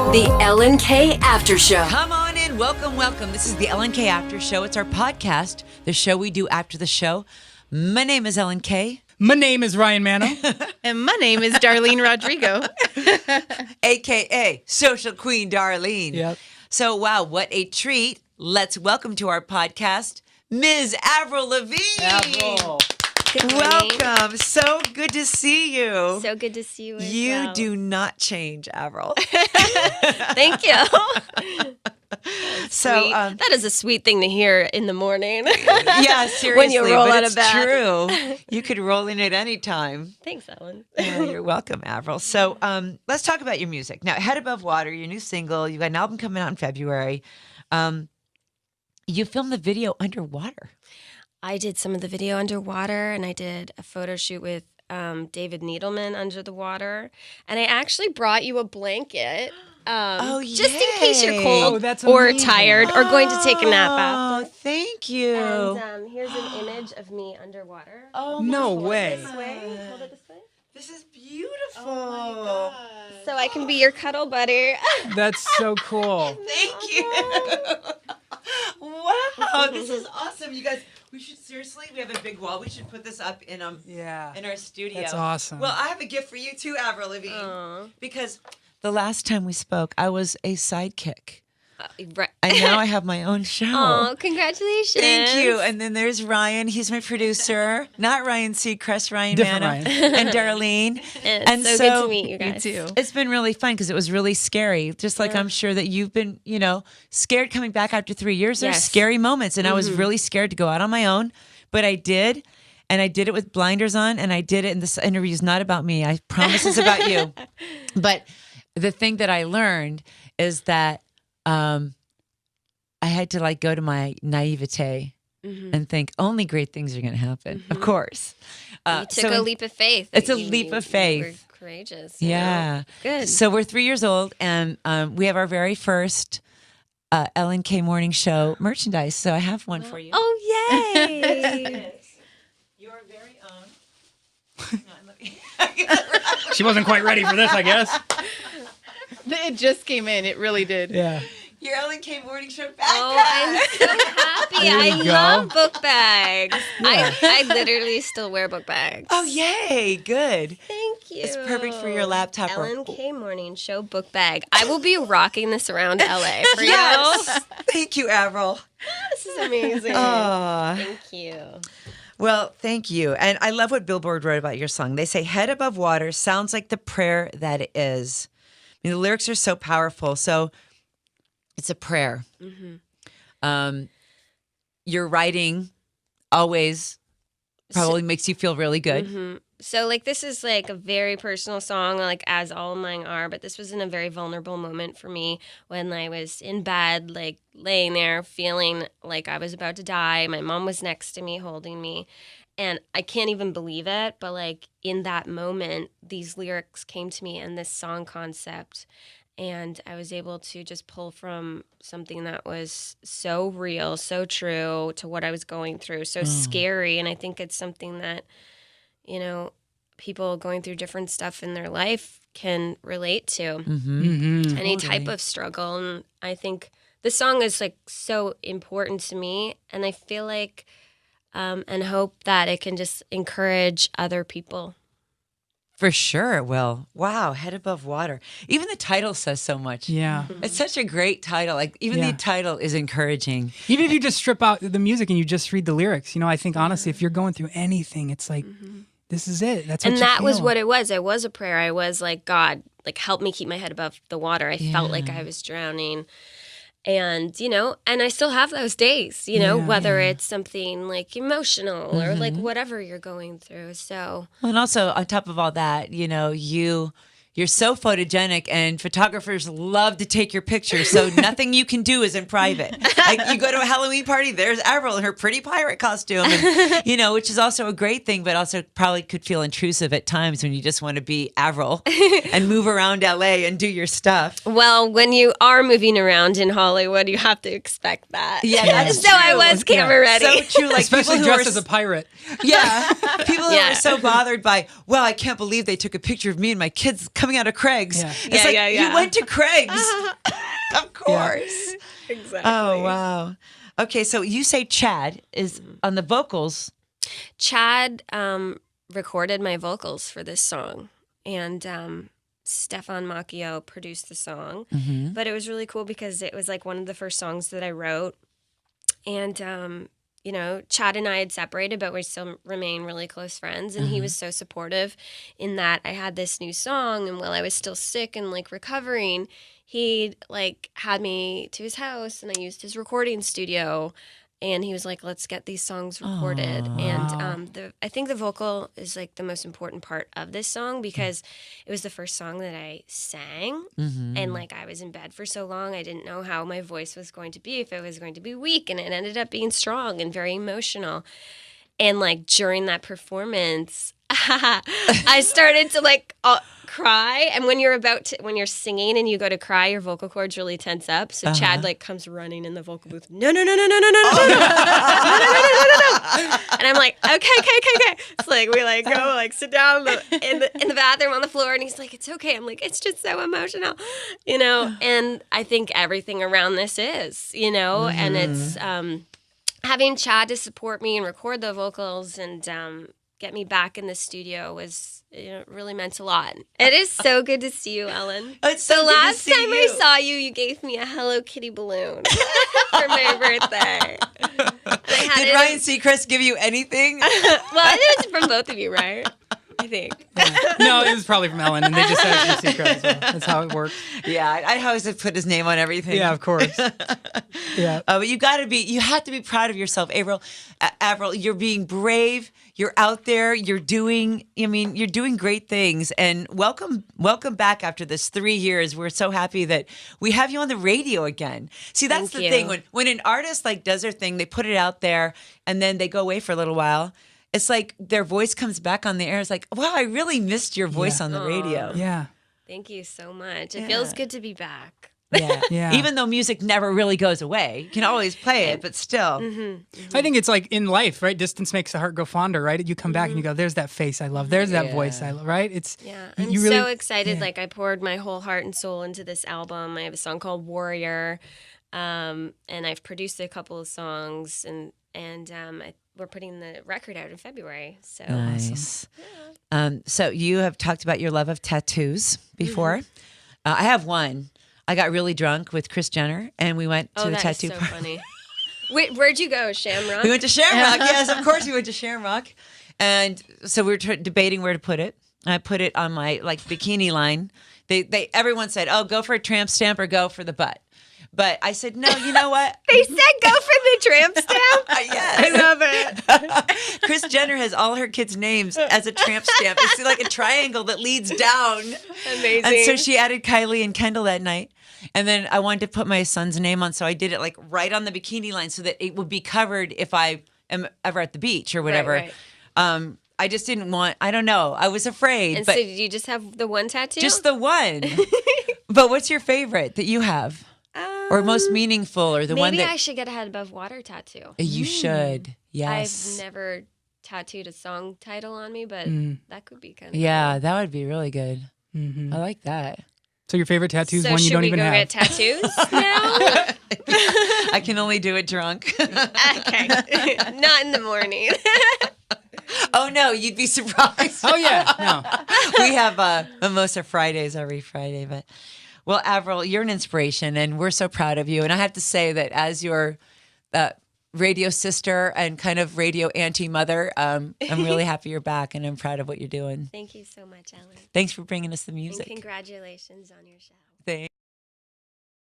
The Ellen K After Show. Come on in. Welcome, welcome. This is the Ellen K After Show. It's our podcast, the show we do after the show. My name is Ellen K. My name is Ryan Mano. And my name is Darlene Rodrigo. A.K.A. Social Queen Darlene. Yep. So, wow, what a treat. Let's welcome to our podcast, Ms. Avril Lavigne. Avril. Good morning. Welcome. So good to see you. So good to see you as You well. do not change, Avril. Thank you. So, Sweet. That is a sweet thing to hear in the morning. yeah, seriously. When you roll but out it's of bed. true. You could roll in at any time. Thanks, Ellen. Yeah, you're welcome, Avril. So let's talk about your music. Now, Head Above Water, your new single. You got an album coming out in February. You filmed the video underwater. I did some of the video underwater, and I did a photo shoot with David Needleman under the water. And I actually brought you a blanket. Just in case you're cold Oh, that's or amazing. tired or going to take a nap after. Oh, thank you. And here's an image of me underwater. Oh, No my way. This way. Hold it this way. This is beautiful. Oh So I can be your cuddle buddy. That's so cool. Thank you. Wow, this is awesome. You guys, we should seriously, we have a big wall. We should put this up in Yeah. our studio. That's awesome. Well, I have a gift for you too, Avril Lavigne. Aw. Because the last time we spoke, I was a sidekick. Right. And now I have my own show. Oh, congratulations. Thank you. And then there's Ryan. He's my producer. Not Ryan Seacrest, Ryan Different Mano. Ryan. And Darlene. And so good to meet you guys. You too. It's been really fun because it was really scary. Just like I'm sure that you've been, scared coming back after 3 years. There's Yes. scary moments. And I was really scared to go out on my own. But I did. And I did it with blinders on. And I did it. And this interview is not about me. I promise it's about you. But the thing that I learned is that I had to go to my naivete and think only great things are going to happen. Of course. You took a leap of faith. It's a You- leap of you faith. were courageous. you Yeah. know? Good. So we're 3 years old and we have our very first Ellen K Morning Show merchandise. So I have one for you. Oh, yay. Your very own. She wasn't quite ready for this, I guess. It just came in. It really did. Yeah. Your Ellen K Morning Show backpack. Oh, I'm so happy. There you I go. love book bags. I literally still wear book bags. Oh, yay. Good. Thank you. It's perfect for your laptop. Ellen K Morning Show book bag. I will be rocking this around LA for Yes. you. Thank you, Avril. This is amazing. Thank you. Well, thank you. And I love what Billboard wrote about your song. They say, Head Above Water sounds like the prayer that it is. I mean, the lyrics are so powerful. So it's a prayer. Your writing always probably makes you feel really good. So, this is a very personal song, as all of mine are, but this was in a very vulnerable moment for me when I was in bed, laying there feeling like I was about to die. My mom was next to me, holding me, and I can't even believe it, but in that moment, these lyrics came to me and this song concept, and I was able to just pull from something that was so real, so true to what I was going through, so scary, and I think it's something that people going through different stuff in their life can relate to. Any type of struggle. And I think the song is so important to me. And I feel and hope that it can just encourage other people. For sure it will. Wow, Head Above Water. Even the title says so much. Yeah. It's such a great title. Even the title is encouraging. Even if you just strip out the music and you just read the lyrics, I think honestly, if you're going through anything, it's this is it. That's what And you that was feel. what it was. It was a prayer. I was God, help me keep my head above the water. I felt like I was drowning. And, and I still have those days, whether it's something emotional or whatever you're going through. So, Well, and also on top of all that, you're so photogenic and photographers love to take your pictures. So nothing you can do is in private. You go to a Halloween party, there's Avril in her pretty pirate costume, and, which is also a great thing, but also probably could feel intrusive at times when you just want to be Avril and move around LA and do your stuff. well, when you are moving around in Hollywood, you have to expect that. Yeah, that's So I true. was camera ready. So true. Especially people who dressed are as a pirate. Yeah. People who Yeah. are so bothered by, well, I can't believe they took a picture of me and my kids coming coming out of Craig's. Yeah. It's like, Yeah. you went to Craig's. Of course. Exactly. Oh, wow. Okay, so you say Chad is on the vocals. Chad recorded my vocals for this song, and Stefan Macchio produced the song. But it was really cool because it was like one of the first songs that I wrote. And, you know, Chad and I had separated, but we still remain really close friends. And he was so supportive in that I had this new song. And while I was still sick and like recovering, he like had me to his house and I used his recording studio. And he was like, let's get these songs recorded. And I think the vocal is like the most important part of this song because it was the first song that I sang. And like I was in bed for so long, I didn't know how my voice was going to be, if it was going to be weak. And it ended up being strong and very emotional. And like during that performance, I started to like cry. And when you're singing and you go to cry, your vocal cords really tense up. So Chad like comes running in the vocal booth. No. And I'm like, okay. So like we like go like sit down in the bathroom on the floor, and he's like, it's okay. I'm like, it's just so emotional, you know. And I think everything around this is, you know, and it's having Chad to support me and record the vocals and get me back in the studio was, you know, really meant a lot. It is so good to see you, Ellen. It's so the good to last see time you. I saw you, you gave me a Hello Kitty balloon for my birthday. Did Ryan Seacrest give you anything? Well, it was from both of you, right? I think. No, it was probably from Ellen, and they just said it was secret. So that's how it works. Yeah, I always have put his name on everything. Yeah, of course. Yeah. But you have to be proud of yourself, Avril. Avril, you're being brave. You're out there. You're doing great things. And welcome back after this 3 years. We're so happy that we have you on the radio again. See, that's Thank the you. thing. When an artist like does their thing, they put it out there, and then they go away for a little while. It's like their voice comes back on the air. It's like, wow, I really missed your voice Yeah. on the radio. Yeah. Thank you so much. It feels good to be back. Yeah. Yeah. Even though music never really goes away, you can always play it, but still. I think it's like in life, right? Distance makes the heart go fonder, right? You come back and you go, there's that face I love. There's that voice I love, right? It's Yeah, you I'm really, so excited. yeah. Like I poured my whole heart and soul into this album. I have a song called Warrior, and I've produced a couple of songs, and we're putting the record out in February. So Nice. So you have talked about your love of tattoos before. I have one. I got really drunk with Kris Jenner, and we went to a that is tattoo so party. funny. Where'd you go, Shamrock? We went to Shamrock. Yes, of course we went to Shamrock. And so we were debating where to put it. I put it on my like bikini line. Everyone said, "Oh, go for a tramp stamp or go for the butt." But I said, "No, you know what?" They said go for the tramp stamp. Yes. I love it. Kris Jenner has all her kids' names as a tramp stamp. It's like a triangle that leads down. Amazing. And so she added Kylie and Kendall that night. And then I wanted to put my son's name on, so I did it like right on the bikini line so that it would be covered if I am ever at the beach or whatever. Right. I just didn't want, I don't know. I was afraid. And but so did you just have the one tattoo? just the one. But what's your favorite that you have? Or most meaningful, or the one maybe that I should get a head above water tattoo. you should. Yes. I've never tattooed a song title on me, but that could be kind of Yeah, that would be really good. I like that. So your favorite tattoo is So one you should don't we even go have. get tattoos now? I can only do it drunk. Okay, not in the morning. Oh no, you'd be surprised. Oh yeah, no. We have Mimosa Fridays every Friday. But well, Avril, you're an inspiration, and we're so proud of you. And I have to say that as your radio sister and kind of radio auntie mother, I'm really happy you're back, and I'm proud of what you're doing. Thank you so much, Ellen. Thanks for bringing us the And music. congratulations on your show.